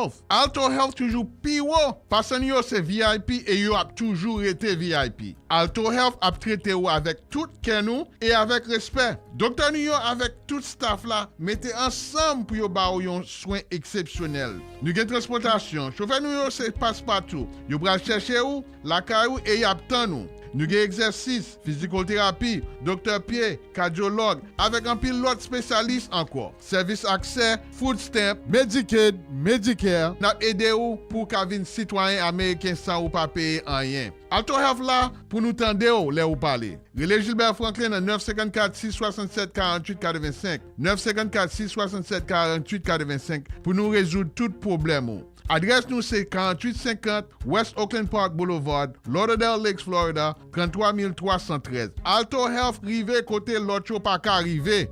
Health. Alto Health toujours pire. Parce que c'est VIP et yo a toujours été VIP. Alto Health a traité avec tout nous et avec respect. Docteur Nuyo avec tout staff là, mettez ensemble pour yo ba yon soin exceptionnel. Nous avons transportation. Chauffeur Nuyo se passe partout. Yo bral chercher ou, la caillou et y attend nous. Nous avons exercice, physicothérapie, docteur pied, cardiologue, avec un pilote spécialiste encore. Service accès, food stamp, Medicaid, Medicare, n'a aidé ou pour qu'un citoyen américain sans ou pas payer rien. Alto Health là, pour nous tendre ou, les ou parler. Relais Gilbert Franklin à 954 667 48 85. 954 667 48 85 pour nous résoudre tout problème. Adresse nous c'est 4850 West Oakland Park Boulevard, Lauderdale Lakes, Florida, 33313. Alto Health rive côté l'autre pas qu'à arriver.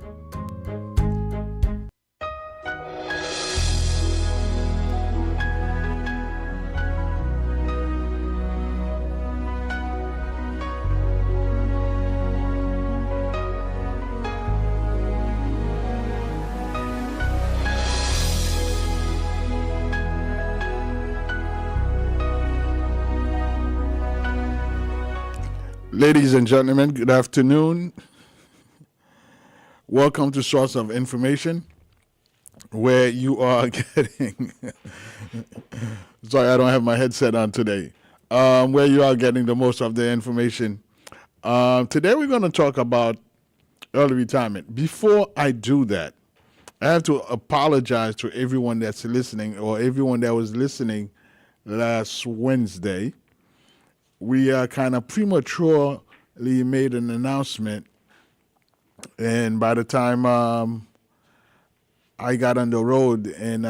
Ladies and gentlemen, good afternoon. Welcome to Source of Information, where you are getting... Sorry, I don't have my headset on today. Where you are getting the most of the information. Today we're going to talk about early retirement. Before I do that, I have to apologize to everyone that's listening or everyone that was listening last Wednesday. We kind of prematurely made an announcement, and by the time I got on the road and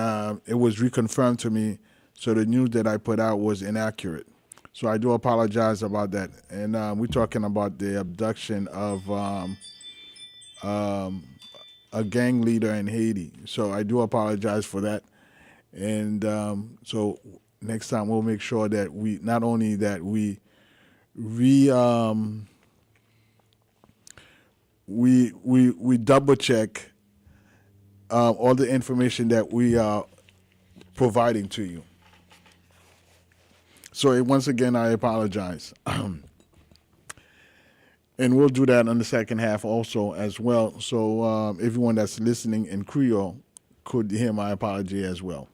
it was reconfirmed to me, so the news that I put out was inaccurate. So I do apologize about that. And we're talking about the abduction of a gang leader in Haiti. So I do apologize for that. And so next time we'll make sure that we not only that we double check all the information that we are providing to you. So once again, I apologize. And we'll do that in the second half also as well. So everyone that's listening in Creole could hear my apology as well.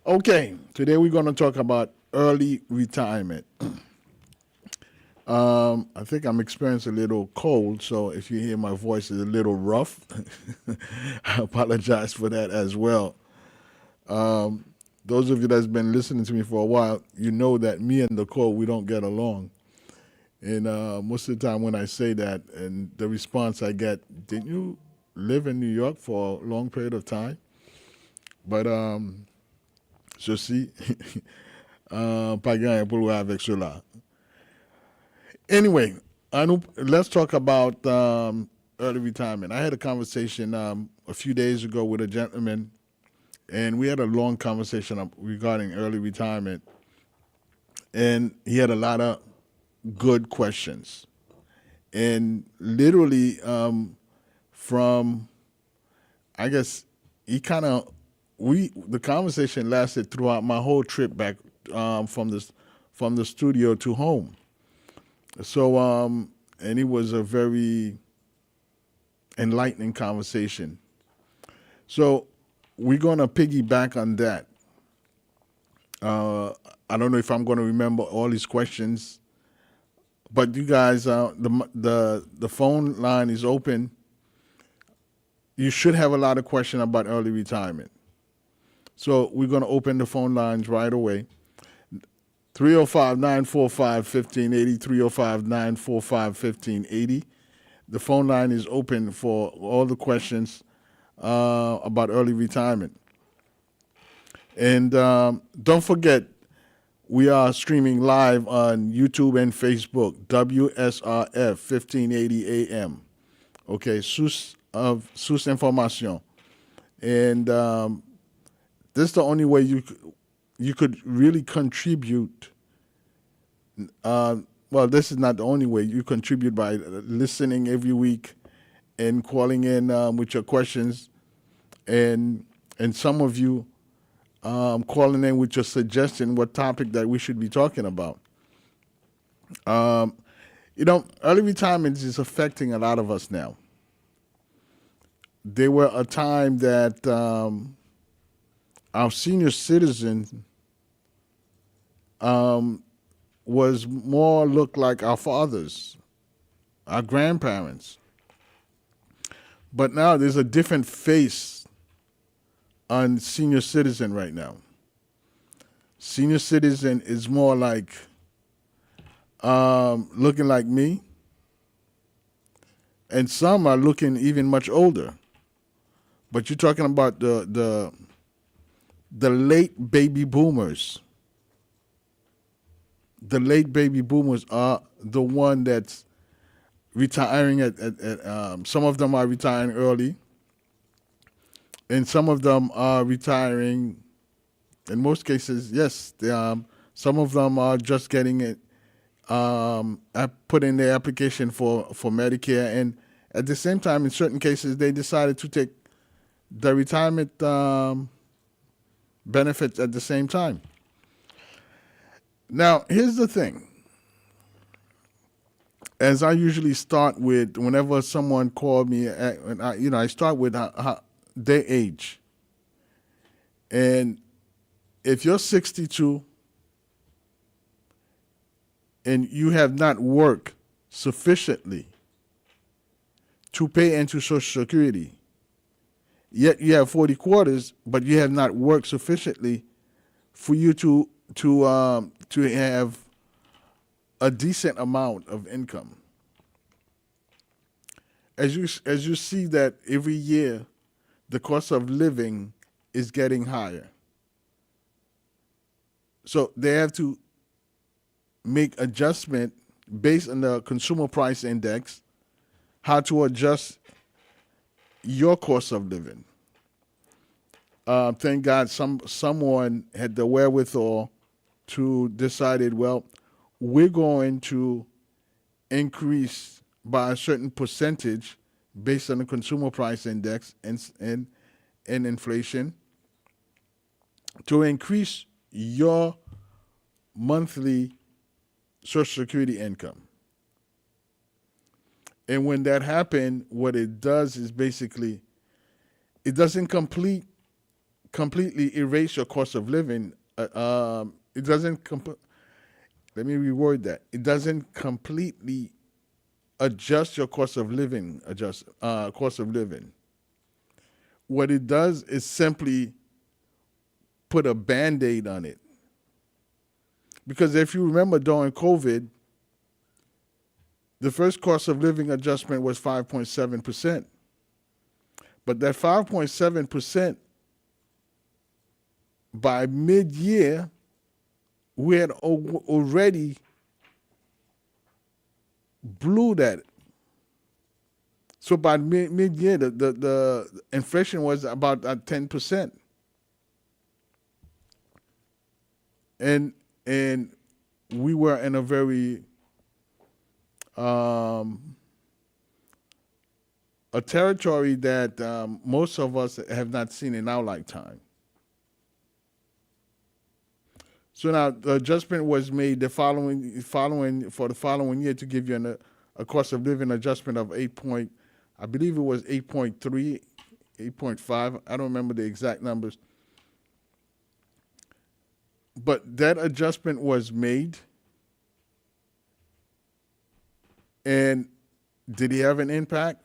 Okay, today we're going to talk about early retirement. I think I'm experiencing a little cold, so if you hear my voice is a little rough, I apologize for that as well. Those of you that's been listening to me for a while, you know that me and the cold, we don't get along. And most of the time when I say that, and the response I get, didn't you live in New York for a long period of time? But, ceci, pas gain pour le avec cela. Anyway, let's talk about early retirement. I had a conversation a few days ago with a gentleman, and we had a long conversation regarding early retirement. And he had a lot of good questions. And literally from, I guess, he kind of, the conversation lasted throughout my whole trip back from the studio to home. So, and it was a very enlightening conversation. So we're going to piggyback on that. I don't know if I'm going to remember all these questions, but you guys, the phone line is open. You should have a lot of questions about early retirement. So we're going to open the phone lines right away. 305-945-1580, 305-945-1580. The phone line is open for all the questions about early retirement. And don't forget, we are streaming live on YouTube and Facebook, WSRF 1580 AM. Okay, Sus Information. And this is the only way you could really contribute. Well, this is not the only way. You contribute by listening every week and calling in with your questions. And some of you calling in with your suggestion what topic that we should be talking about. Um, early retirement is affecting a lot of us now. There were a time that our senior citizen um, was more looked like our fathers, our grandparents. But now there's a different face on senior citizen right now. Senior citizen is more like looking like me, and some are looking even much older. But you're talking about the late baby boomers. The late baby boomers are the one that's retiring some of them are retiring early, and some of them are retiring. In most cases, yes, some of them are just getting it. Put in their application for Medicare, and at the same time, in certain cases, they decided to take the retirement benefits at the same time. Now, here's the thing. As I usually start with, whenever someone called me, I start with their age. And if you're 62 and you have not worked sufficiently to pay into Social Security, yet you have 40 quarters, but you have not worked sufficiently for you to have a decent amount of income. As you see that every year, the cost of living is getting higher. So they have to make adjustment based on the consumer price index, how to adjust your cost of living. Thank God someone had the wherewithal to decided, well, we're going to increase by a certain percentage based on the consumer price index and inflation to increase your monthly Social Security income. And when that happened, what it does is basically it doesn't completely erase your cost of living. It doesn't. Let me reword that. It doesn't completely adjust your cost of living. Cost of living. What it does is simply put a Band-Aid on it. Because if you remember during COVID, the first cost of living adjustment was 5.7%. But that 5.7%, by mid-year, we had already blew that. So by mid-year, the inflation was about at 10%. And we were in a very a territory that most of us have not seen in our lifetime. So now the adjustment was made the following for the following year to give you a cost of living adjustment of I believe it was 8.3, 8.5. I don't remember the exact numbers. But that adjustment was made. And did he have an impact?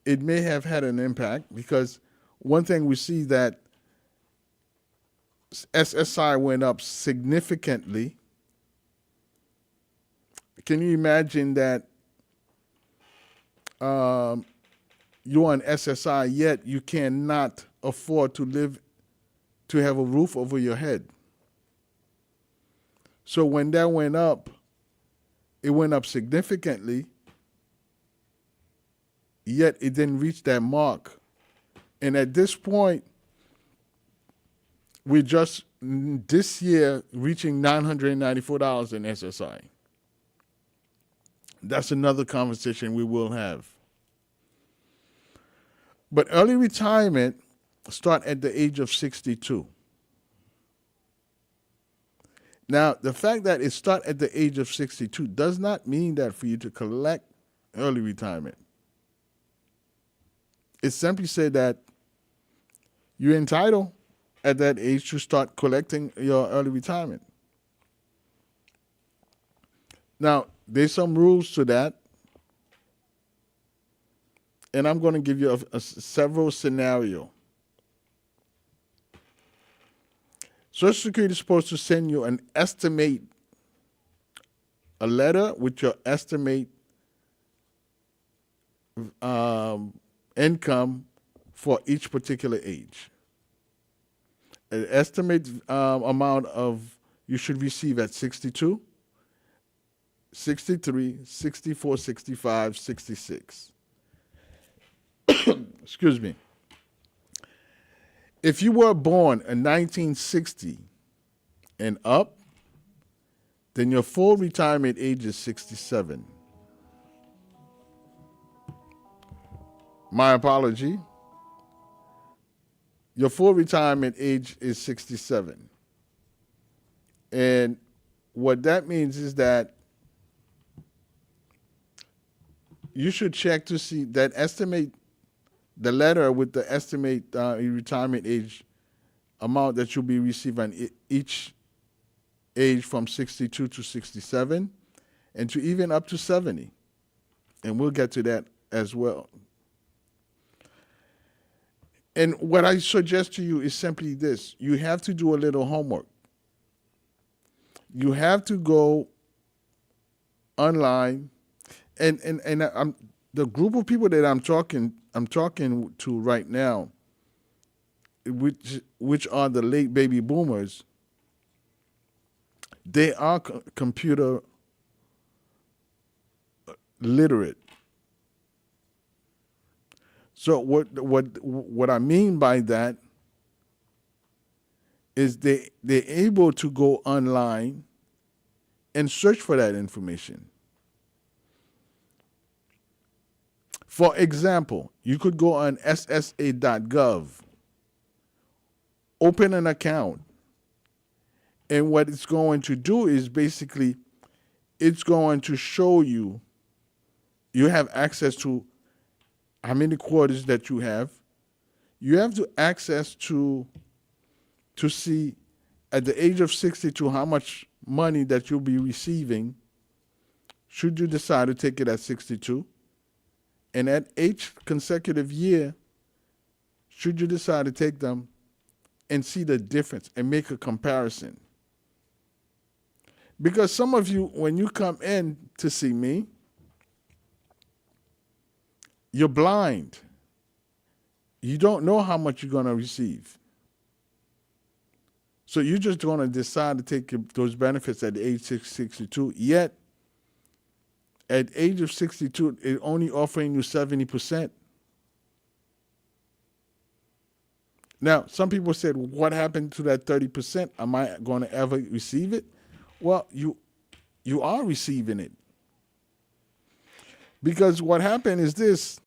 It may have had an impact because one thing we see that SSI went up significantly. Can you imagine that you're on SSI yet you cannot afford to have a roof over your head? So when that went up, it went up significantly, yet it didn't reach that mark. And at this point, we're just this year reaching $994 in SSI. That's another conversation we will have. But early retirement start at the age of 62. Now, the fact that it start at the age of 62 does not mean that for you to collect early retirement. It simply said that you're entitled at that age to start collecting your early retirement. Now, there's some rules to that, and I'm going to give you several scenarios. Social Security is supposed to send you an estimate, a letter with your estimate income for each particular age. An estimate amount of you should receive at 62, 63, 64, 65, 66. Excuse me. If you were born in 1960 and up, then your full retirement age is 67. My apology. Your full retirement age is 67. And what that means is that you should check to see that estimate, the letter with the estimate retirement age amount that you'll be receiving each age from 62 to 67 and to even up to 70. And we'll get to that as well. And what I suggest to you is simply this. You have to do a little homework. You have to go online, and the group of people that I'm talking to right now, which are the late baby boomers, they are computer literate. So what I mean by that is they're able to go online and search for that information. For example, you could go on ssa.gov, open an account, and what it's going to do is basically it's going to show you have access to how many quarters that you have. You have to access to see at the age of 62 how much money that you'll be receiving should you decide to take it at 62. And at each consecutive year, should you decide to take them, and see the difference and make a comparison. Because some of you, when you come in to see me, you're blind. You don't know how much you're going to receive. So you're just going to decide to take those benefits at the age 62, yet at the age of 62, it's only offering you 70%. Now, some people said, what happened to that 30%? Am I going to ever receive it? Well, you are receiving it. Because what happened is this.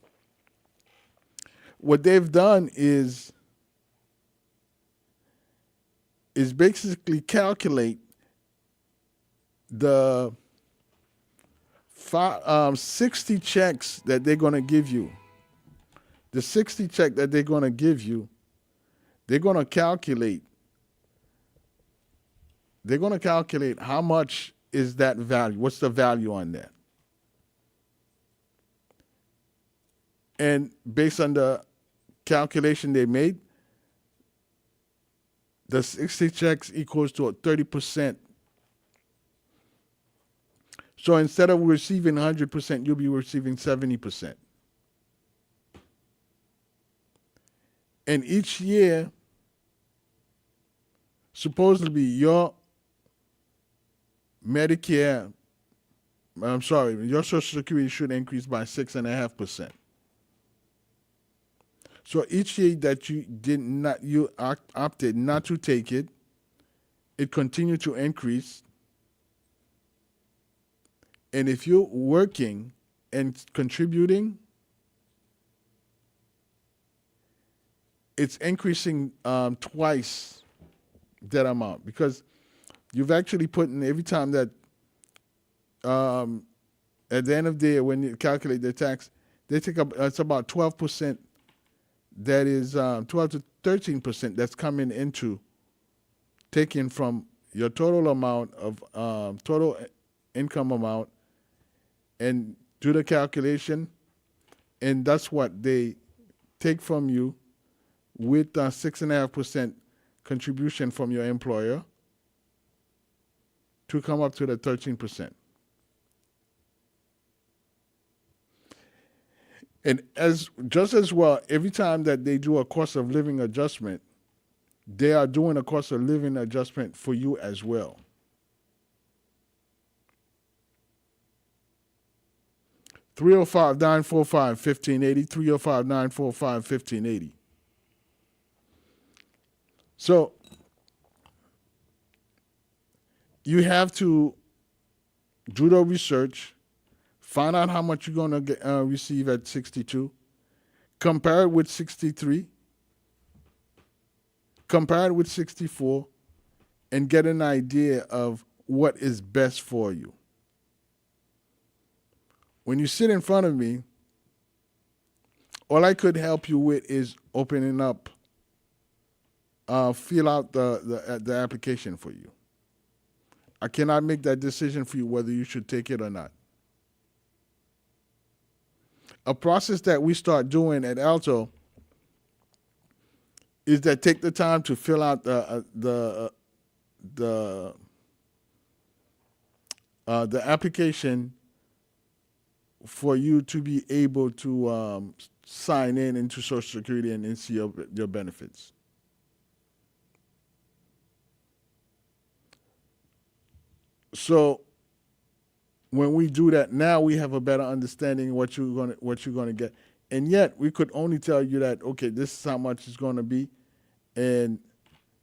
What they've done is basically calculate the 60 checks that they're going to give you. The 60 check that they're going to give you, they're going to calculate how much is that value. What's the value on that? And based on the calculation they made, the 60 checks equals to a 30%. So instead of receiving 100%, you'll be receiving 70%. And each year, supposedly your your Social Security should increase by 6.5%. So each year that you opted not to take it, it continued to increase. And if you're working and contributing, it's increasing twice that amount, because you've actually put in every time that at the end of the day when you calculate the tax, they take up it's about 12%. That is 12 to 13% that's coming into taken from your total amount of total income amount, and do the calculation, and that's what they take from you with 6.5% contribution from your employer to come up to the 13%. And just as well, every time that they do a cost of living adjustment, they are doing a cost of living adjustment for you as well. (305-945-1580), 305-945-1580. So you have to do the research, find out how much you're going to receive at 62, compare it with 63, compare it with 64, and get an idea of what is best for you. When you sit in front of me, all I could help you with is opening up, fill out the application for you. I cannot make that decision for you whether you should take it or not. A process that we start doing at Alto is that take the time to fill out the application for you to be able to sign in into Social Security and see your benefits. So when we do that, now we have a better understanding of what you're gonna get. And yet we could only tell you that, okay, this is how much it's gonna be, and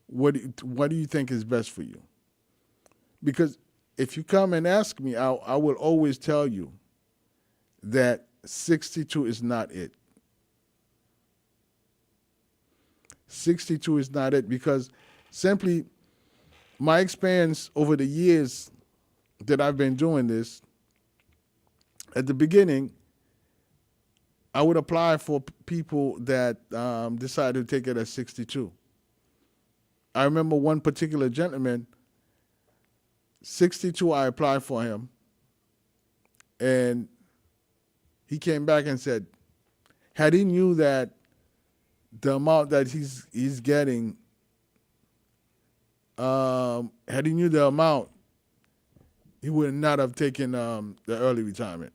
what do you think is best for you? Because if you come and ask me, I will always tell you that 62 is not it. 62 is not it, because simply my experience over the years that I've been doing this, at the beginning, I would apply for people that decided to take it at 62. I remember one particular gentleman, 62, I applied for him, and he came back and said, had he knew that the amount that he's getting, had he knew the amount, he would not have taken the early retirement.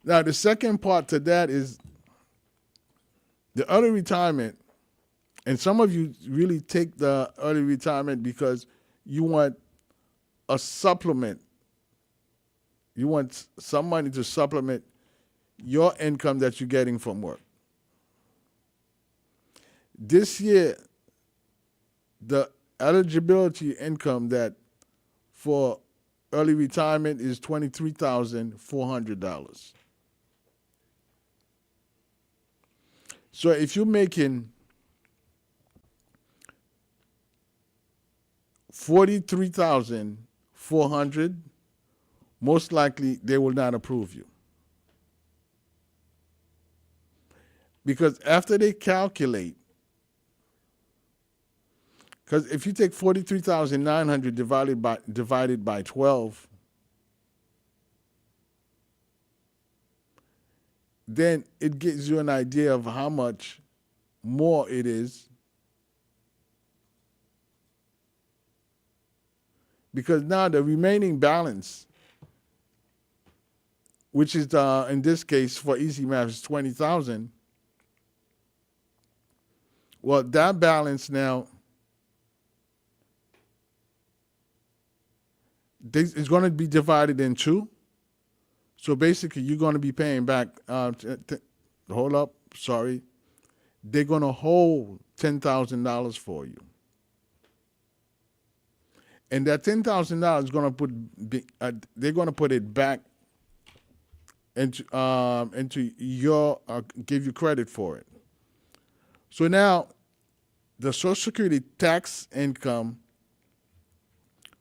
Now, the second part to that is the early retirement, and some of you really take the early retirement because you want a supplement. You want some money to supplement your income that you're getting from work. This year, the eligibility income that for early retirement is $23,400. So if you're making $43,400, most likely they will not approve you. Because after they calculate, because if you take 43,900 divided by 12, then it gives you an idea of how much more it is. Because now the remaining balance, which is in this case for easy math is 20,000. Well, that balance now is going to be divided in two. So basically, you're going to be paying back. Hold up, sorry. They're going to hold $10,000 for you, and that $10,000 is going to they're going to put it back into your give you credit for it. So now the Social Security tax income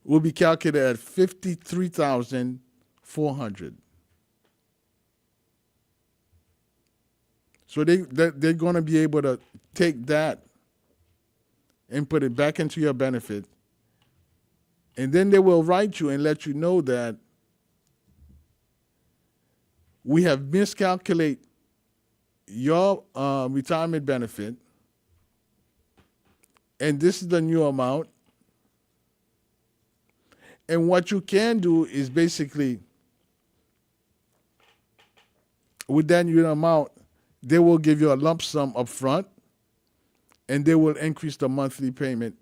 will be calculated at $53,400. So they're going to be able to take that and put it back into your benefit, and then they will write you and let you know that we have miscalculated your retirement benefit, and this is the new amount. And what you can do is basically, with that new amount, they will give you a lump sum up front, and they will increase the monthly payment.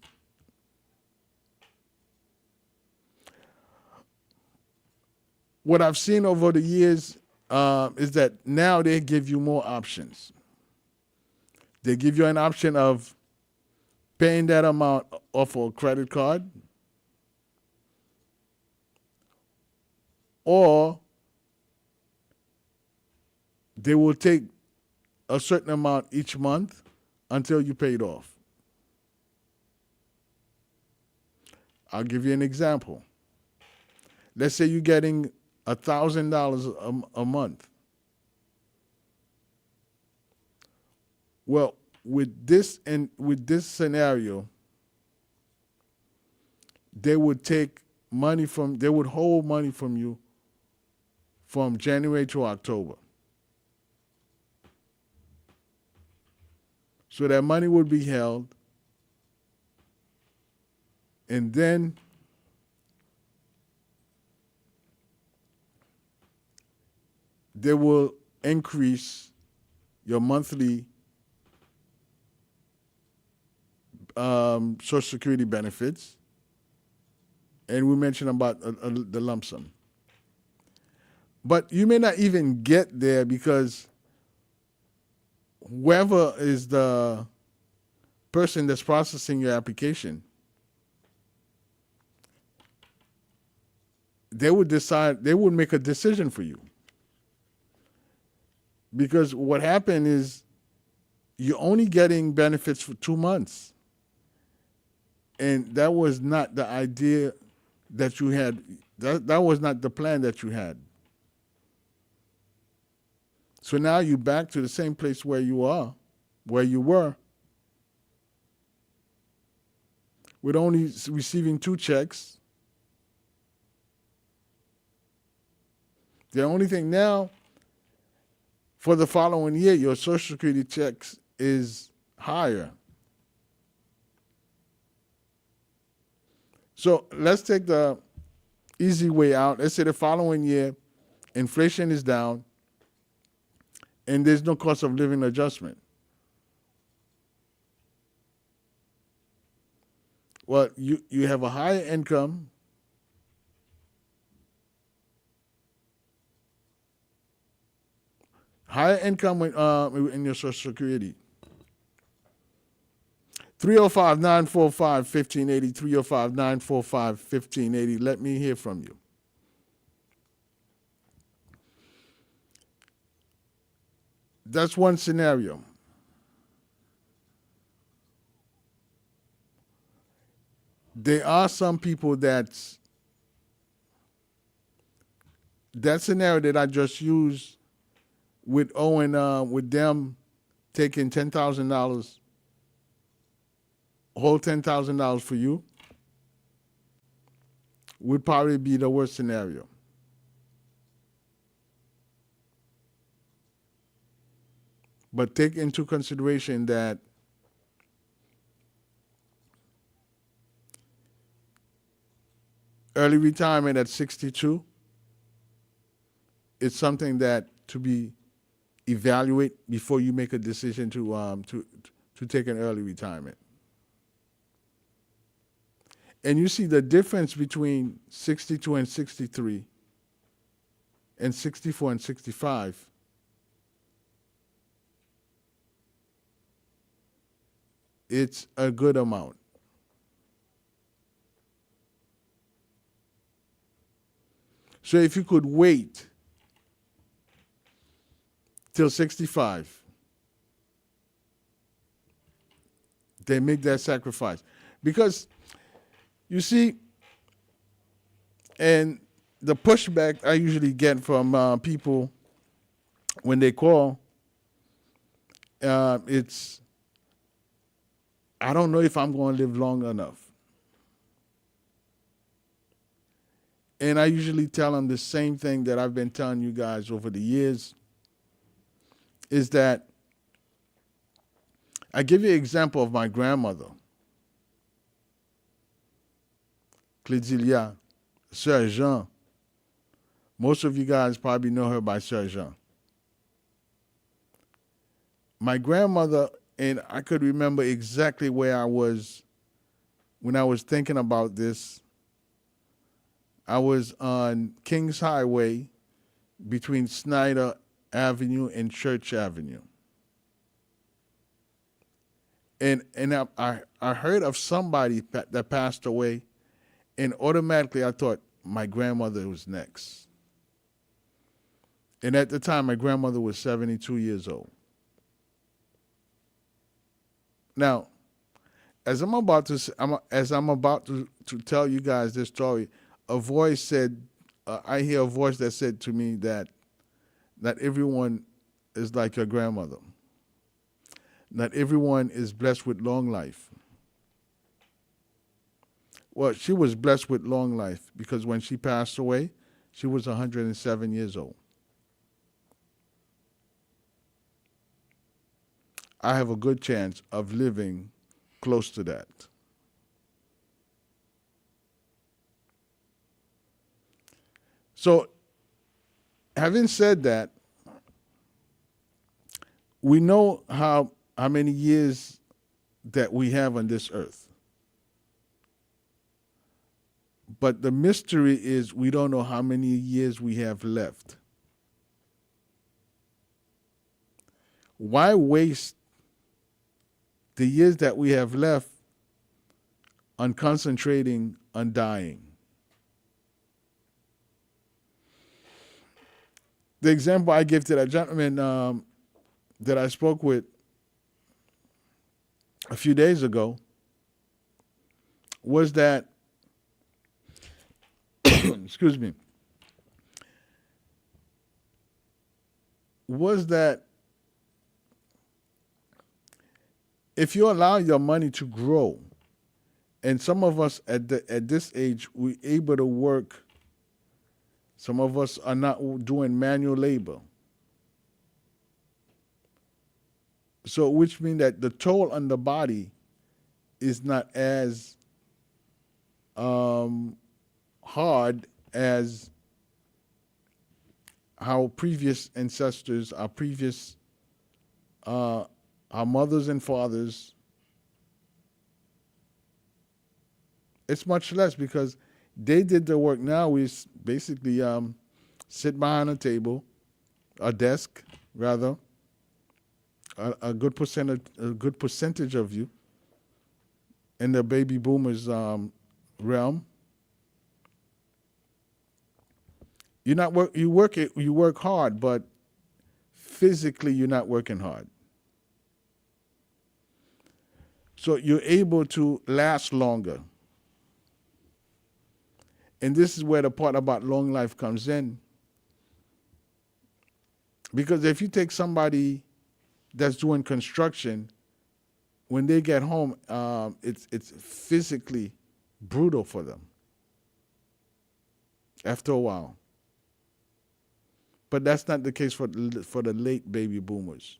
What I've seen over the years is that now they give you more options. They give you an option of paying that amount off a credit card, or they will take a certain amount each month until you pay it off. I'll give you an example. Let's say you're getting $1,000 a month. Well, with this scenario, they would hold money from you from January to October. So that money would be held, and then they will increase your monthly Social Security benefits, and we mentioned about the lump sum. But you may not even get there because whoever is the person that's processing your application, they would make a decision for you. Because what happened is you're only getting benefits for 2 months. And that was not the idea that you had. That was not the plan that you had. So now you're back to the same place where you were, with only receiving 2 checks. The only thing now, for the following year, your Social Security checks is higher. So let's take the easy way out. Let's say the following year, inflation is down, and there's no cost of living adjustment. Well, you have a higher income, in your Social Security. 305-945-1580, 305-945-1580. Let me hear from you. That's one scenario. There are some people that scenario that I just used with Owen, with them taking $10,000, hold $10,000 for you, would probably be the worst scenario. But take into consideration that early retirement at 62 is something that to be evaluate before you make a decision to take an early retirement. And you see the difference between 62 and 63 and 64 and 65. It's a good amount. So if you could wait till 65. They make that sacrifice. Because, you see, and the pushback I usually get from people when they call, it's, I don't know if I'm going to live long enough. And I usually tell them the same thing that I've been telling you guys over the years, is that I give you an example of my grandmother, Clédilia, Sir Jean. Most of you guys probably know her by Sir Jean. My grandmother, and I could remember exactly where I was when I was thinking about this. I was on Kings Highway between Snyder Avenue and Church Avenue. And I heard of somebody that passed away, and automatically I thought my grandmother was next. And at the time, my grandmother was 72 years old. Now, as I'm about to tell you guys this story, a voice said, I hear a voice that said to me that everyone is like your grandmother. Not everyone is blessed with long life. Well, she was blessed with long life because when she passed away, she was 107 years old. I have a good chance of living close to that. So, having said that, we know how many years that we have on this earth. But the mystery is we don't know how many years we have left. Why waste the years that we have left on concentrating on dying? The example I give to that gentleman that I spoke with a few days ago was that, excuse me, was that if you allow your money to grow, and some of us at this age, we're able to work. Some of us are not doing manual labor. So, which means that the toll on the body is not as hard as our previous ancestors, our mothers and fathers. It's much less because they did the work. Now we basically sit behind a table, a desk rather. A good percentage of you in the baby boomers realm. You work hard, but physically you're not working hard. So you're able to last longer. And this is where the part about long life comes in. Because if you take somebody that's doing construction, when they get home, it's physically brutal for them after a while. But that's not the case for the late baby boomers.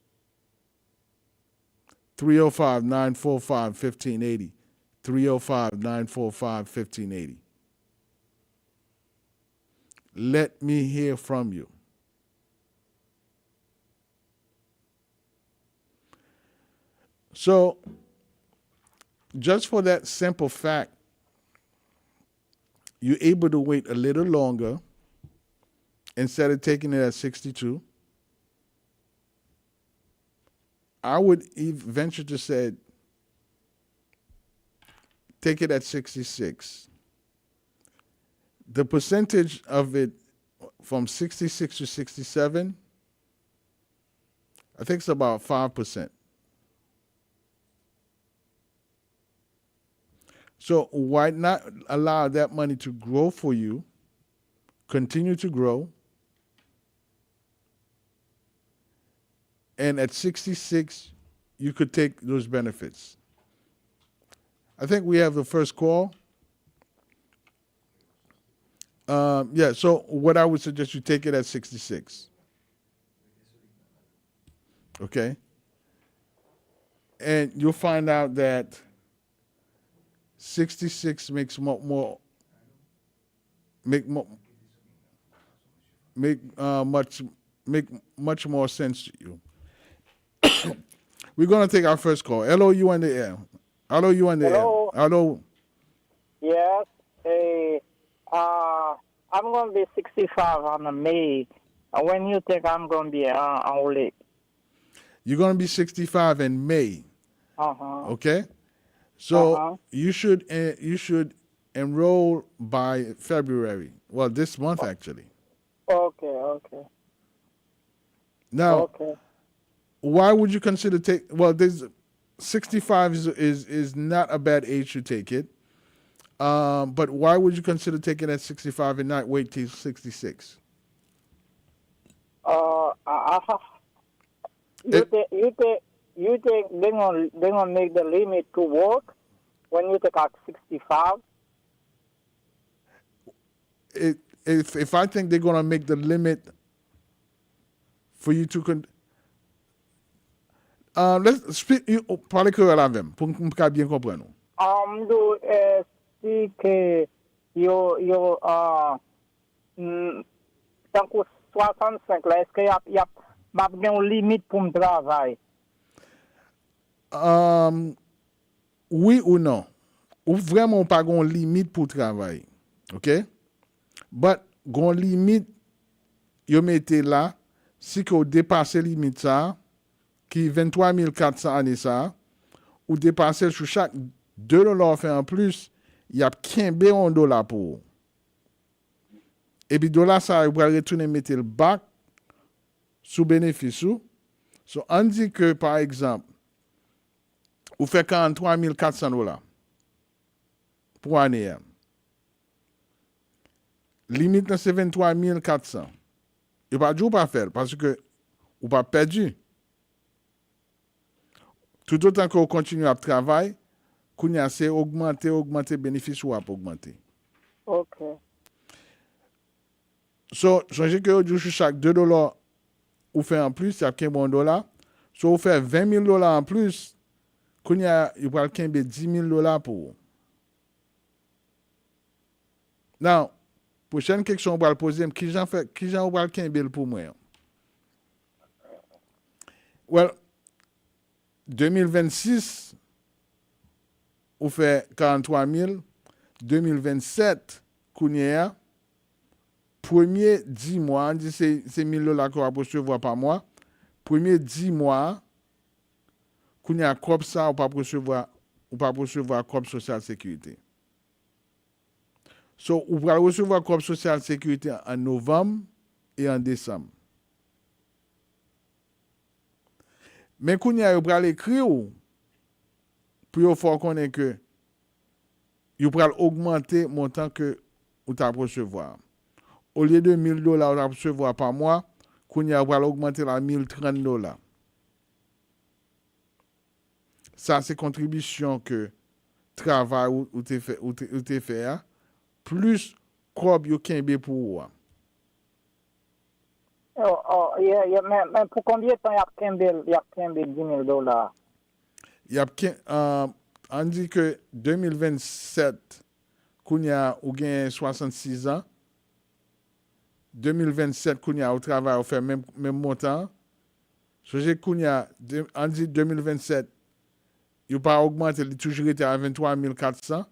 305-945-1580. 305-945-1580. Let me hear from you. So, just for that simple fact, you're able to wait a little longer instead of taking it at 62. I would venture to say, take it at 66. The percentage of it from 66 to 67 I think it's about 5%. So why not allow that money to grow for you, continue to grow, and at 66, you could take those benefits. I think we have the first call. Yeah, so what I would suggest you take it at 66. Okay? And you'll find out that 66 makes much more sense to you. We're gonna take our first call. Hello, you on the air. Hello, you on the Hello. air. Hello. Yes. I'm going to be 65 on the May. When you think I'm going to be on late? You're gonna be 65 in May. Okay. So you should enroll by February. Well, this month actually. Okay. Now, Okay. why would you consider take? Well, there's 65 is not a bad age to take it. But why would you consider taking it at 65 and not wait till 66? You think they're gonna make the limit to work when you take out 65? If I think they're gonna make the limit for you to let's speak. Parlez créole avec pour qu'on bien comprendre. Si que yo tant que 65 là, est-ce qu'il y a une limite pour me travailler? Oui ou non? Ou vraiment pas une limite pour travailler. OK? But une limite yo mettez là si que vous dépassez limite ça qui 23 400 année ça ou dépassez sur chaque $2 fait en plus, il y a $15 pour vous. Et puis dollar ça vous allez retourner mettre le bac sous bénéfice. So on dit que par exemple vous faites $43 400 pour année. Limite c'est 23 400. Il pas du pas faire parce que ou pas perdu. Tout autant que vous continuez à travailler, qu'on a assez augmenter bénéfice ou à augmenter. OK. So, changez que vous chaque $2 ou fait en plus, il y a $15. So, vous faites $20,000 en plus, qu'on a, il va le $10,000 pour vous. Now, prochaine question, on va le poser, qui j'en va le $15,000 pour moi? Well, 2026, on fait 43 000. 2027, Kounia, premier 10 mois, on dit c'est $1,000 qu'on va recevoir par mois. Premier 10 mois, Kounia, comme ça, on va recevoir comme social sécurité. So, on va recevoir comme social sécurité en novembre et en décembre. Mais Kounia, vous allez écrire pour faire connaître que vous allez augmenter le montant que vous allez recevoir. Au lieu de $1,000 vous allez recevoir par mois, Kounia, vous allez augmenter à $1,030. Ça, c'est contribution que travail ou te fait, plus quoi vous avez pour vous. Mais pour combien de temps il y a $10,000? Il y a on dit que 2027, Kounia ou gagne 66 ans. 2027, Kounia au travail, on fait même montant. Je Kounia, on dit 2027, il n'a pas augmenté, il a toujours été à 23 400.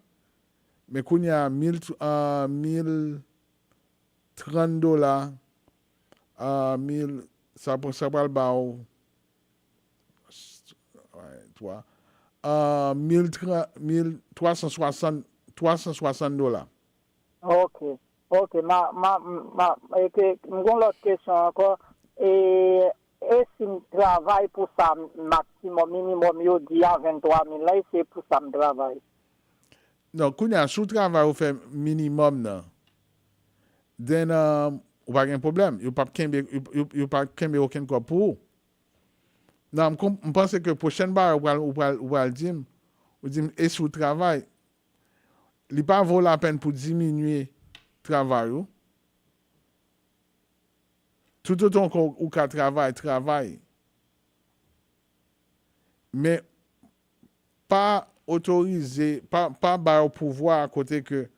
Mais Kounia, $1,030. 1000, ça va le bas. 360 $360. OK. Une autre question encore. Et Et si je travaille pour ça, maximum, minimum, je dis à 23 000, là, c'est pour ça que je travaille. Non, quand il sous travail ou fait minimum nan, then ou pas de problème, il pas kembe aucun quoi pour. Non, je pense que prochaine bar ou va dire ou dire et sous travail, il pas vaut la peine pour diminuer travail ou. Tout autant qu'on travaille. Mais pas autorisé, pas bar au pouvoir à côté que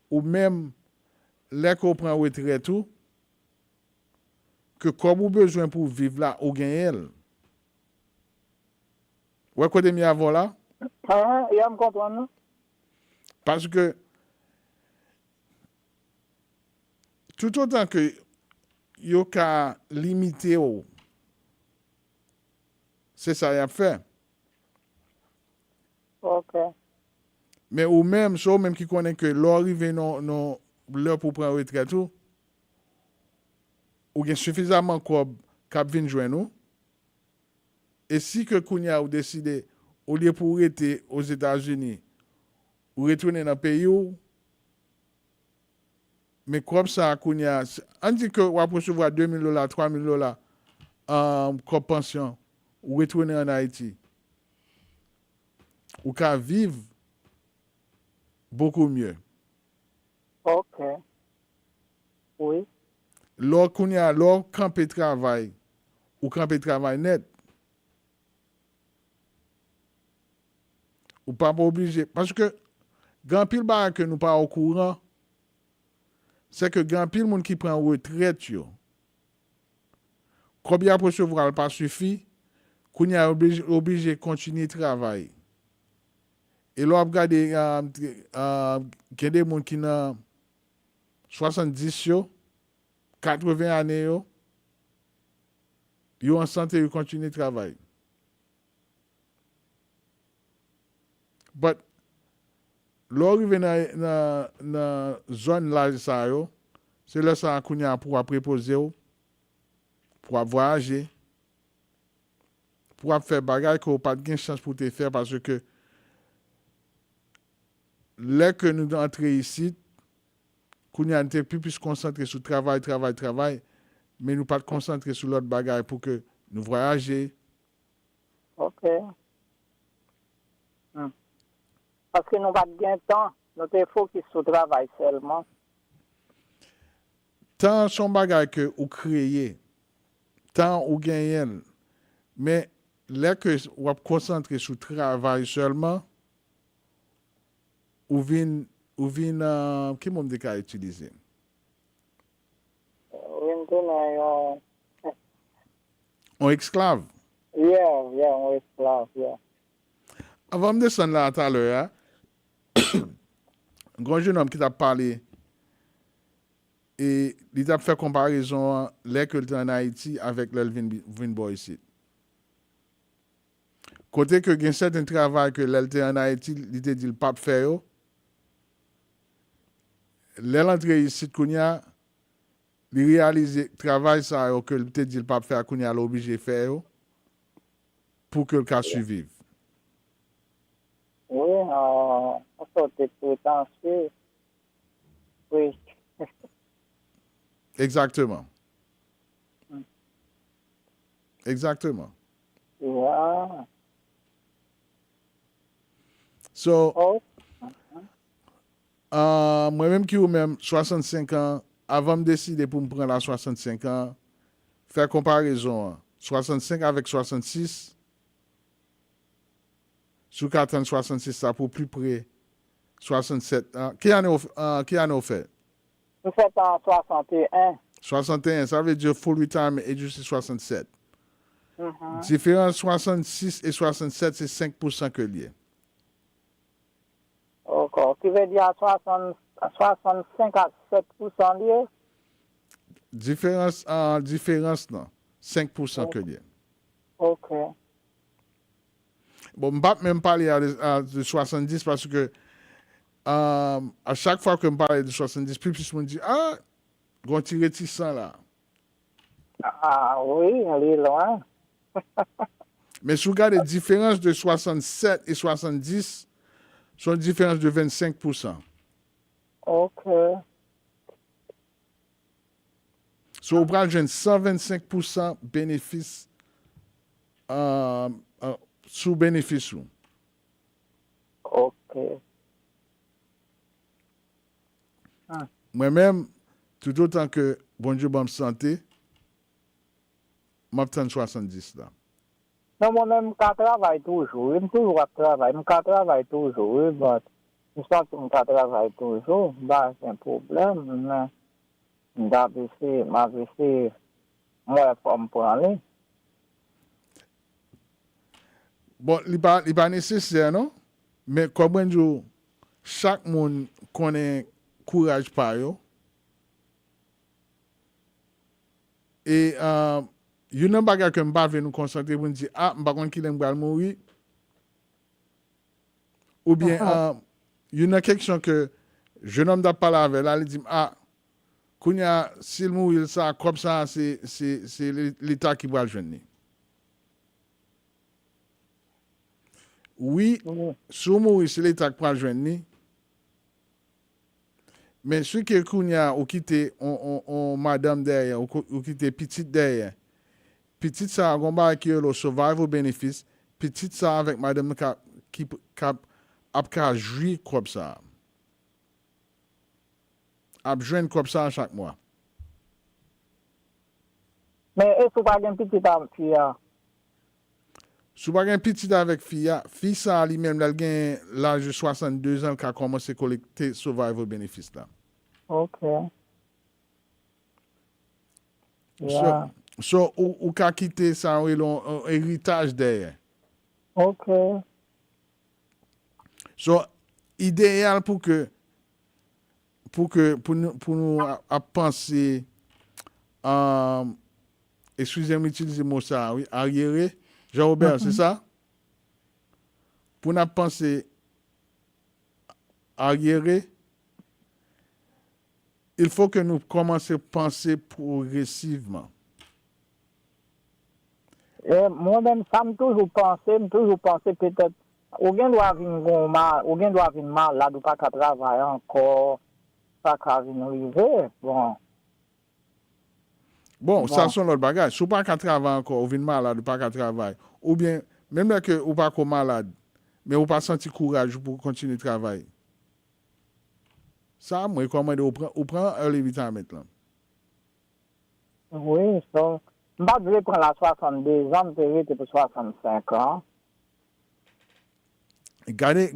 ou même les qu'on prend retraite tout que comme vous besoin pour vivre là ou gagner elle. Ouais, côté mi avant là Ah, il me comprendre? parce que tout autant que yo ka limiter ou c'est ça y a fait. Ok. Mais ou même so même qui connaît que l'arrivée non l'heure pour prendre retraite tout ou gen suffisamment quoi cap vinn joindre nous. Et si que Kounia ou décidé, au lieu pour rester aux États-Unis, ou retourner dans le pays, mais comme ça, Kounia, on dit que vous recevoir $2,000, $3,000 comme pension, ou retourner en Haïti, ou qu'à vivre beaucoup mieux. Ok. Oui. Lors Kounia, lors camper travail, ou camper travail net, ou pas obligé. Parce que, grand pile barre que nous pas au courant, c'est que grand pile monde qui prend retraite, yo, combien pour recevoir pas suffit, qu'on est obligé de continuer de travailler. Et là, on regarde, il y a des gens qui ont 70 yo, 80 années, ils ont en santé, ils continuent de travailler. But, là, arrivé dans la zone là, c'est là ça qu'on a pour préposer, pour voyager, pour faire des choses qu'on n'a pas de chance pour te faire parce que là que nous entrons ici, qu'on a été plus concentré sur le travail, mais nous pas concentré sur l'autre bagaille pour que nous voyager. Ok. Parce que nous n'avons pas de temps, nous il faut qu'ils se travaillent seulement. Tant son bagaille que vous créez, tant vous gagnez, mais là que vous êtes concentré sur le travail seulement, ou vient, qui m'a dit qu'à utiliser? On esclave. Yeah, on est esclave, yeah. Avant de descendre là tout à l'heure, un grand jeune homme qui t'a parlé et il t'a fait comparaison les que en Haïti avec le Vinboy ici. Côté que il y a un certain travail que l'était en Haïti, il t'a dit le pape faire. L'entrée ici, Kounia, il réalise le travail ça que il t'a dit le pape faire, Kounia l'obligé de faire pour que le cas survive. Oui, on sortait tout le temps. Oui. Exactement. Exactement. Yeah. So, Oh. moi-même qui ou même 65 ans, avant de décider pour me prendre à 65 ans, faire comparaison, 65 avec 66, sous 4 ans 66, ça pour plus près 67 ans. Qui année on fait? Nous sommes en 61. 61, ça veut dire full retirement et juste 67. Mhm. Différence 66 et 67, c'est 5% que lié. Ok. Qui veut dire 65 à 7% lié? Différence, non. 5% que lié. Ok. Bon, je ne vais pas même parler de 70 parce que à chaque fois que je parle de 70, plus me dit, ah, on tire 600 là. Ah oui, elle est loin. Mais si vous regardez la différence de 67 et 70, c'est une différence de 25%. Ok. So, vous prenez 125% bénéfice sous bénéfice. Ok. Moi-même, tout autant que bon Dieu bonne santé, m'obtiens 70 là. Non, moi-même, je travaille toujours. Je toujours travailler. Je travaille toujours. Mais je pense que je travaille toujours. Bah, c'est un problème. Mais je moi, pour me prendre. Bon, il n'est pas nécessaire, non? Mais comme je chaque monde connaît courage par eux. Et il y a un bagage que je ne vais pas nous concentrer pour nous dire, ah, je ne vais pas qu'il aime mourir. Ou bien, il y a une question que je n'aime pas avec elle, il dit, ah, s'il mourit, ça, comme ça, c'est l'État qui va le joindre. Oui, si vous mourrez, c'est l'État qui va le joindre. Mais ceux qui ont quitté madame derrière, ou quitté petite derrière, petite ça, on va qui le survival benefits, petite ça avec madame qui a joué comme ça. A besoin comme ça chaque mois. Mais est-ce que vous avez un petit fille? Si vous avez un petit avec fille ça lui-même, elle a l'âge de 62 ans qui a commencé à collecter survival benefits là. Ok. Yeah. Ou qu'a quitté ça, ou un héritage derrière. Ok. So, idéal pour nous à penser, excusez-moi d'utiliser le mot ça, oui, arriéré. Jean-Robert, c'est ça? Pour nous penser arriéré, il faut que nous commencions à penser progressivement. Moi-même, ça me toujours penser peut-être, ou bien doit venir mal, ou bien doit venir mal, là, ou pas qu'à travailler encore, pas qu'à venir arriver, Bon, ça sont l'autre bagage. Si vous pas qu'à travailler encore, ou venez malade, ou pas qu'à travailler, ou bien, même là que vous pas comme malade, mais vous pas senti courage pour continuer de travailler. Ça, moi, je recommande vous prendre early retirement là. Oui, ça. Je vais prendre la 62 ans, je vais pour 65 ans. Regardez,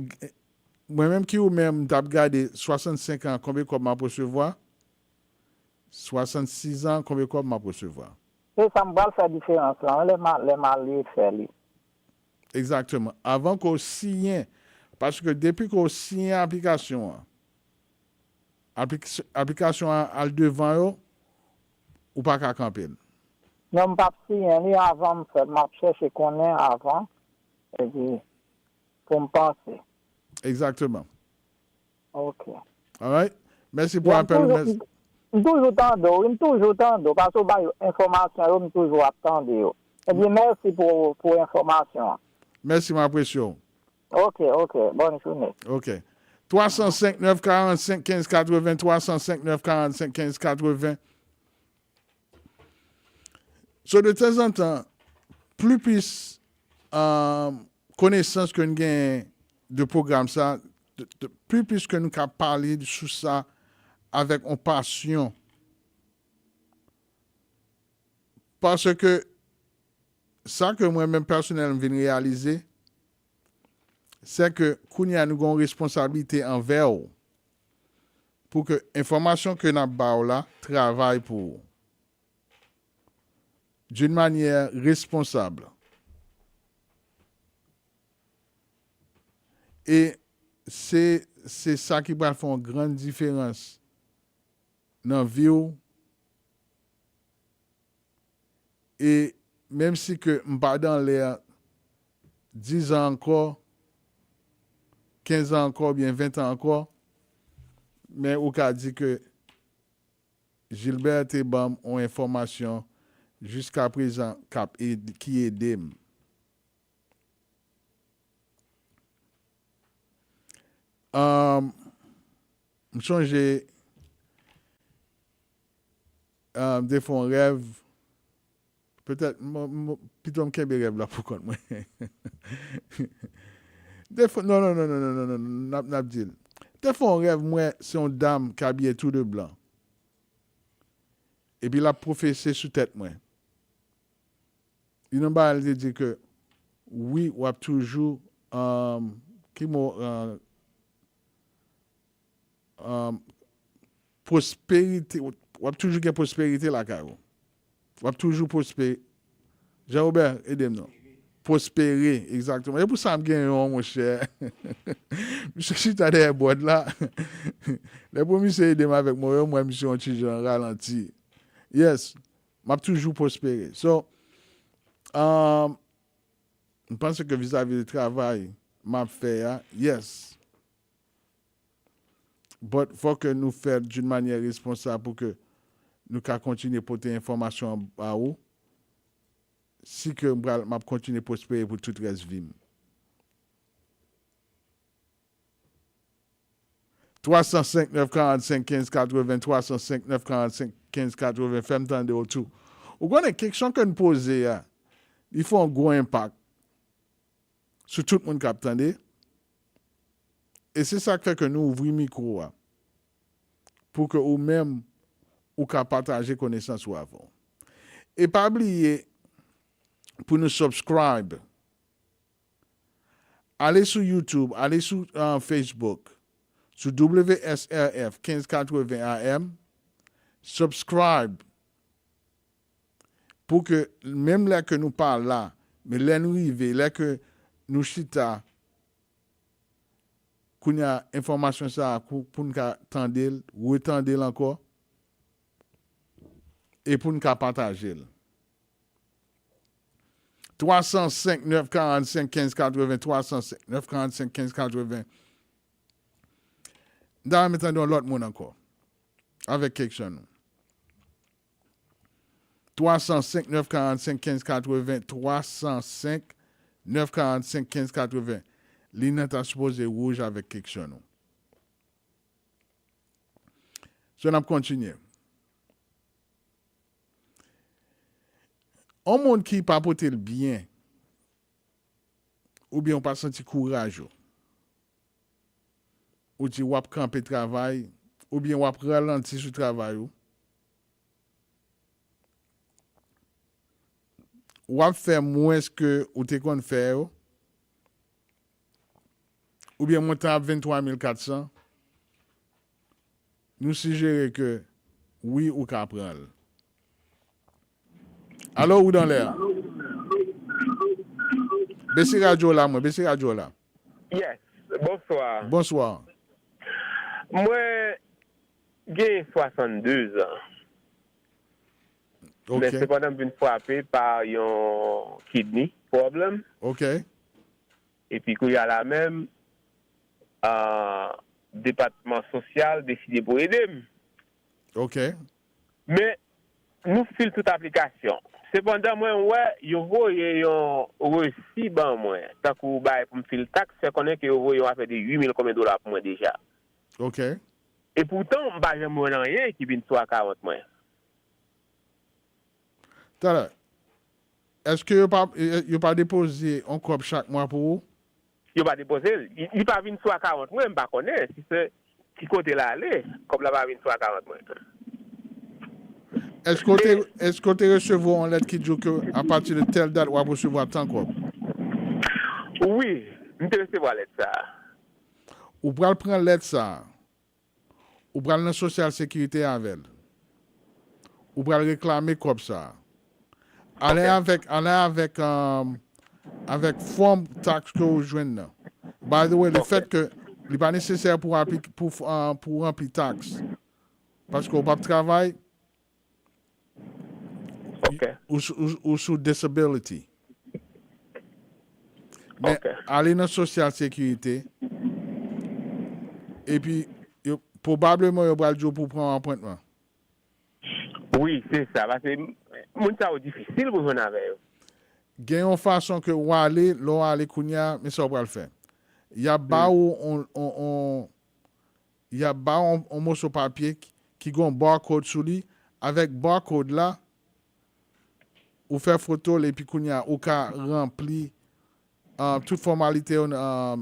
moi-même qui ou même, j'ai regardé 65 ans, combien de m'a recevoir? 66 ans, combien de m'a recevoir? Et ça me va faire différence là, les mal faire. Exactement. Avant qu'on signe, parce que depuis qu'on signe l'application, application à devant, ou pas qu'à camper. Non, je ne pas si avant, je cherche qu'on est avant, et puis, pour me passer. Exactement. Ok. All right? Merci pour l'appel. Toujours tendre, parce que l'information, je toujours attendre. Eh bien, merci pour l'information. Merci, ma pression. Ok, bonne journée. OK. 305 945 1580, 305 945 1580. So, de temps en temps, plus connaissance que nous avons de programme, ça, plus que nous avons parlé sur ça avec une passion. Parce que ça que moi-même personnellement viens réaliser, c'est que nous avons une responsabilité envers eux pour que l'information que nous avons là travaille pour eux d'une manière responsable. Et c'est ça qui va faire une grande différence dans la vie. Et même si que je ne suis pas dans les 10 ans encore, 15 ans encore, bien 20 ans encore, mais on a dit que Gilbert et Bam ont information jusqu'à présent qui aide. Je songe des fois un rêve peut-être plutôt me kembe rêve là pour compte moi. Des fois non, n'a dit. Des fois un rêve moi c'est une dame qui habillée tout de blanc. Et puis la prophétie sous tête moi. Il n'a pas dit que oui, on a toujours qui prospérité, on a toujours une prospérité là Caro. On a toujours prospérer. Jean-Robert, aidez-moi. Prospérer, exactement. Et pour ça, je gagne mon cher. Je suis à des boîtes là. Les premiers, c'est aider avec moi. Moi, je suis un petit genre ralenti. Yes, je toujours prospérer. So, je pense que vis-à-vis du travail, je fais, yes. Mais il faut que nous fassions d'une manière responsable pour que nous continuions à porter l'information à vous. Si que je continue à prospérer pour tout le reste de la vie. 305 945 15 80, 305 945 15 80, fais-moi entendre autour. Vous connaissez quelque chose que nous posons, il faut un gros impact sur tout le monde qui attend. Et c'est ça qui fait que nous ouvrons le micro pour que vous-même, vous puissiez partager connaissances avant. Et pas oublier, pour nous subscribe, allez sur YouTube, allez sur Facebook, sur WSRF 1580 AM, subscribe pour que même là que nous parlons là, mais là nous arrivons, là que nous chita, qu'on y a information ça pour nous attendre, retendre encore, et pour nous partager. 305 945 15 80, 305 945 15 80. Dans maintenant l'autre monde encore. Avec quelque chose. 305 945 15 80, 305 945 15 80. L'île est supposé rouge avec quelque chose. So, on a continué. Un monde qui pas porté le bien, ou bien on pas senti courage, ou dit ou camper travail, ou bien ou ralenti sur travail, ou faire moins que ou te kon faire, ou bien monter à 23 400, nous suggérons que oui ou qu'à prendre. Alors, ou dans l'air? Baissez radio là, moi, baissez radio là. Yes, bonsoir. Bonsoir. Moi, j'ai 62 ans. OK. Mais cependant, je suis frappé par un kidney problème. OK. Et puis, qu'il y a la même département social décidé pour aider. OK. Mais, nous faisons toute application. Cependant, moi, je vois un reçu ban moi. Tant que vous pour me faire le taxe, je connais que vous avez fait de 8 000 combien de dollars pour moi déjà. OK. Et pourtant, je n'ai rien qui vient de 40 moi. Est-ce que vous pas déposé un corps chaque mois pour vous? Il pas déposé. Il pas venu soit 40 moi, je ne connais pas si c'est qui côté là aller, comme là pas venu soit 40 moi. Est-ce que tu recevoir une lettre qui dit que à partir de telle date, on va recevoir tant quoi? Oui, je vais recevoir lettre ça. Ou pral prendre lettre ça. Ou pral dans social sécurité avec. Ou pral réclamer comme ça. Allez avec forme taxe que vous joignez. By the way, le fait que il n'est pas nécessaire pour remplir taxe. Parce qu'on pas de travail. Okay. Ou sous disability. Mais aller dans social sécurité et puis probablement il va le jour pour prendre un appointement. Oui, c'est ça. Parce que moun sa ou difficile pour jouer avec eux. Gen yon façon que ou aller, l'on aller kounya, mais ça on va le faire. Il y a ba ou il y a ba on morceau papier qui gon barcode sur lui avec barcode là ou faire photo les puis kounya ou ka rempli toute formalité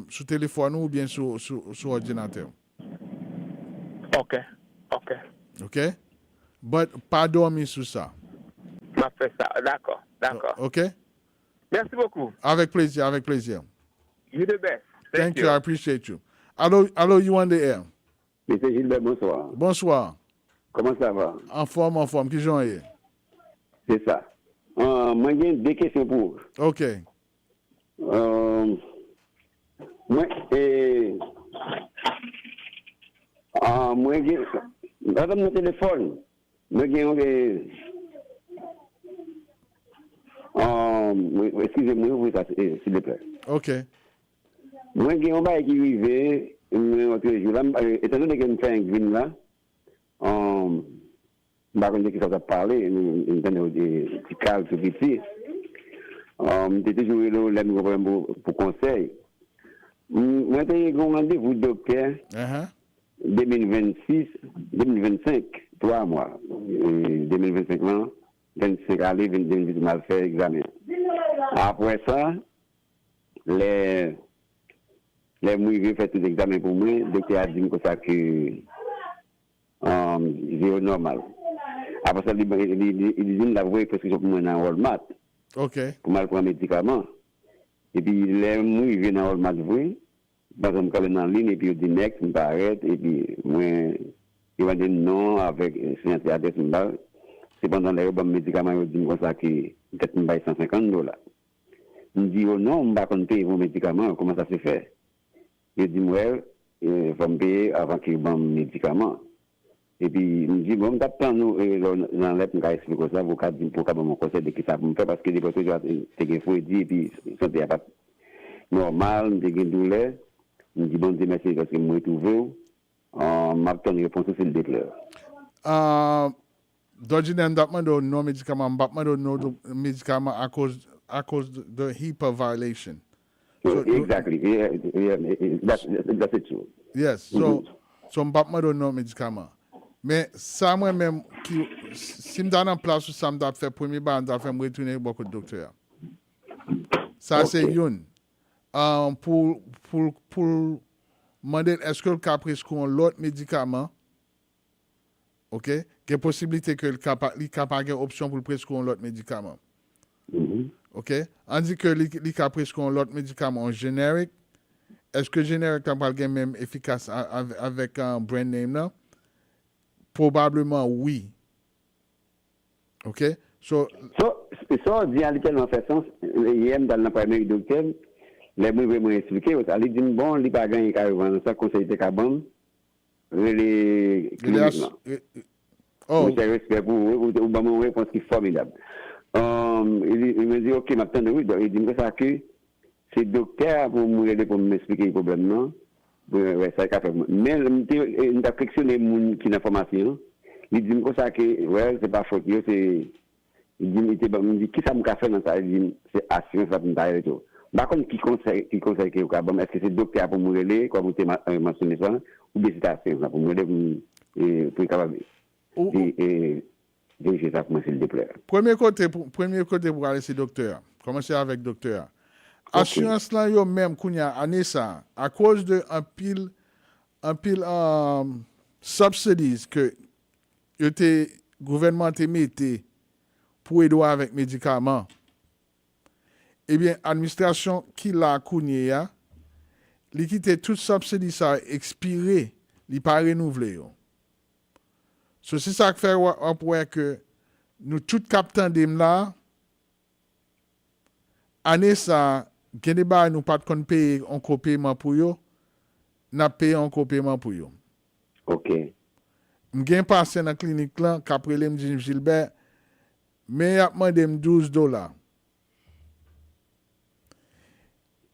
sur téléphone ou bien sur ordinateur. OK. OK? But pas dormir sur ça. M'a fait ça. D'accord. OK? Merci beaucoup. Avec plaisir. You the best. Thank you. I appreciate you. Allô, you on the air. Monsieur Gilbert, bonsoir. Bonsoir. Comment ça va? En forme. Qui j'en ai? C'est ça. Moi, j'ai deux questions pour vous. OK. Moi, j'ai... Dans mon téléphone, moi, j'ai... Excusez-moi, oui, ça, s'il vous plaît. OK. Moi, j'ai un bail qui vivait, étant donné que je fais un green là, je ne sais pas qui ça va parler, je suis des calmes tout petit. J'ai toujours l'aime pour conseil. Moi, j'ai un rendez-vous docteur 2025, 3 mois. 2025, 25 aller, 2028, mal fait examen. Après ça, les mouillés fait tout examen pour moi, le docteur a dit que ça que zéro normal. Après ça, il dit la vraie prescription pour moi dans Walmart. OK. Pour mal prendre médicaments. Et puis les mouillés dans Walmart vrai, parce que je me en ligne et puis je dis next, je m'arrête et puis moi il va dire non avec signature adresse c'est pendant les médicaments je dis comme ça que peut-être me baille $150. Je dis oh non, on va compter vos médicaments, comment ça se fait? Je dis moi il faut me payer avant qu'il me donne médicaments. Et puis je dis bon t'attends nous dans lettre me expliquer ça pour pour mon conseil de qui ça me fait parce que des fois je faut dire et puis santé pas normal, des douleurs. Je dis bon Dieu merci parce que moi trouvé m'attend une réponse s'il te plaît. D'ordinaire, je don't know médicament, but I don't know the médicament à cause de HIPAA violation. So, exactly. Yeah, that's it true. Yes. So I don't know médicament. Mais ça moi-même si me donne en place sur ça me doit faire premier bas, doit faire me retourner beaucoup de docteur. Ça c'est une. Pour demander est-ce que le cas prescrit l'autre médicament? OK? Il y a possibilité que le cas pas une option pour le prescrire l'autre médicament. OK? On dit que le cas prescrit l'autre médicament générique. Est-ce que générique n'a pas même efficace avec un brand name là? Probablement oui. OK? So dit à lequel on fait sens, hier dans la première docteur, les mots vraiment expliquer, il dit bon, il pas gagné carrément ça conseil de carbone. Les clients. Oh, j'ai respect pour vous, ou bah mon réponse qui est formidable. Il me dit OK, maintenant oui, il dit ça que c'est docteur pour m'expliquer le problème non. Ouais, ça qu'a fait. Mais il a questionné mon qui l'information. Il dit ça que ouais, c'est pas faute, c'est il dit qui ça me fait dans ça, il dit c'est assurance ça me d'ailleurs tout. Par contre qui conseille que est-ce que c'est docteur pour me relayer comme vous mentionné ça ou bien c'est assurance pour me relayer pour capable et vérifier ça pour moi s'il te plaît. Premier côté pour aller chez docteur. Commencer avec docteur. Assurance là yo même kounya année ça à cause de un pile subsidies que le gouvernement te mettait pour aider avec médicaments. Eh bien administration qui l'a kounya li quitte tout subsidies ça expiré, li pas renouvelé yo. So c'est ça qui fait que nous tout captant dem là année ça gen ba nous pas de payer un copaiement pour yo n'a payé un copaiement pour yo. OK. M'gen passé dans clinique là qu'après me dit Gilbert mais y a demandé $12.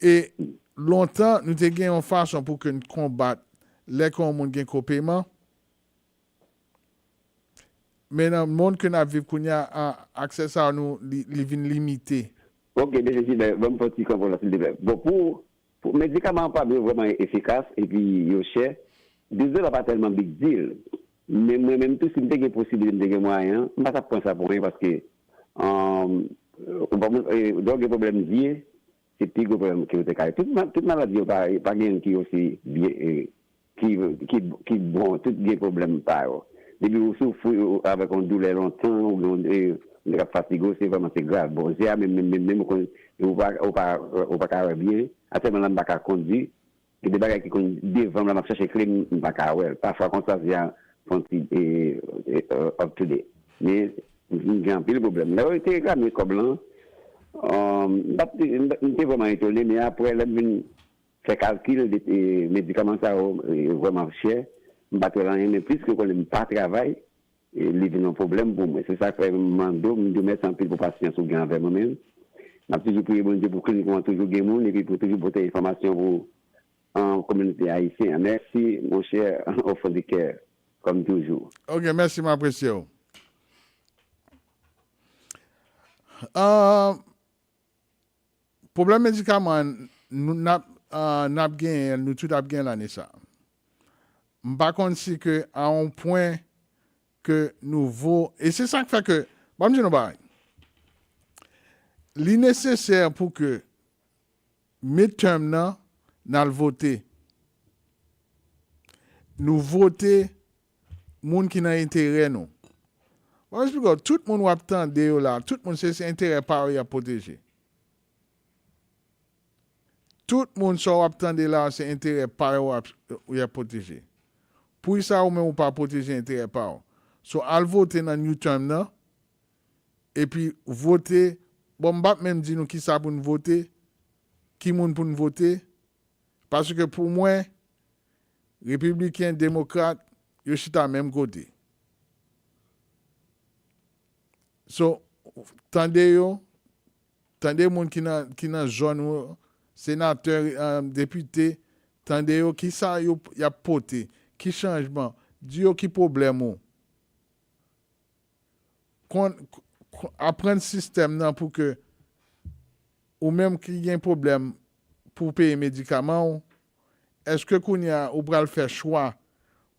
Et longtemps nous te gen en façon pour que nous combattre les qu'on moun gen copaiement. Mais dans le monde que nous vivons, il y a accès à nous limité. Ok, bien sûr, bon petit comprendre s'il te plaît. Bon, pour médicaments pas vraiment efficaces et puis yo cher, $2 pas tellement big deal. Mais moi-même tout si me des possibilité de moyen, on va pas prendre ça pour rien parce que donc le problème vie c'est plus gros problème que toute maladie pas gain qui aussi bien qui bon tout des problèmes pas. Depuis vous souffrez avec une douleur longtemps ou le fatigue c'est vraiment grave. Bon, j'ai même on pas bien, à ce moment-là pas conduire, et des bagages qui devant la marche chercher clé pas ouais. Parfois comme ça vient up to date. Mais il y a un peu de problème. Là, il était grave comme blanc. J'étais vraiment étonné, mais après, là, je fais calcul des médicaments ça vraiment cher. Je ne sais rien, mais puisque je n'ai pas de travail, il y a un problème pour moi. C'est ça que je me mettre un peu de patience au gain vers moi-même. Je toujours prié bon Dieu pour que nous toujours gagner et puis pour toujours porter information pour en communauté haïtienne. Merci, mon cher enfant de cœur, comme toujours. Ok, merci, ma précieuse. Problème médicament, nous n'avons gagné, nous tout avons gagné l'année ça. Par contre, c'est que à un point que nous vaut, et c'est ça qui fait que, bon, je ne sais pas, l'innécessaire pour que midterm nan, nous voter. Nous voter moun qui n'a intérêt nous. Bon, explique, tout le monde va attendre là, tout le monde c'est intérêt par eux à protéger. Tout le monde va attendre là, c'est intérêt par eux à protéger. Pour ça, ou même pas protéger intérêt par eux. So, al voter dans new term nan, et puis voter, bon, m'bap même dit nous qui ça pour nous voter, qui moun pour nous voter, parce que pour moi, républicain, démocrate, yo chita même côté. So, tendez moun qui nan zone, sénateur, député, tendez yo qui ça yo y a poté, qui changement, di yo qui problème ou. Apprendre système nan pour que ou même qui y a un problème pour payer médicaments, est-ce que qu'on y a ou pral faire choix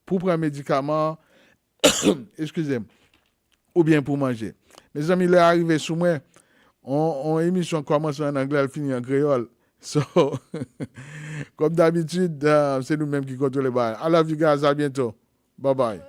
pour prendre médicaments excusez-moi ou bien pour manger. Mes amis, il est arrivé sous moi, on émission commence en anglais, elle finit en créole. So, comme d'habitude, c'est nous-mêmes qui contrôlons les balles. I love you guys, à bientôt. Bye bye.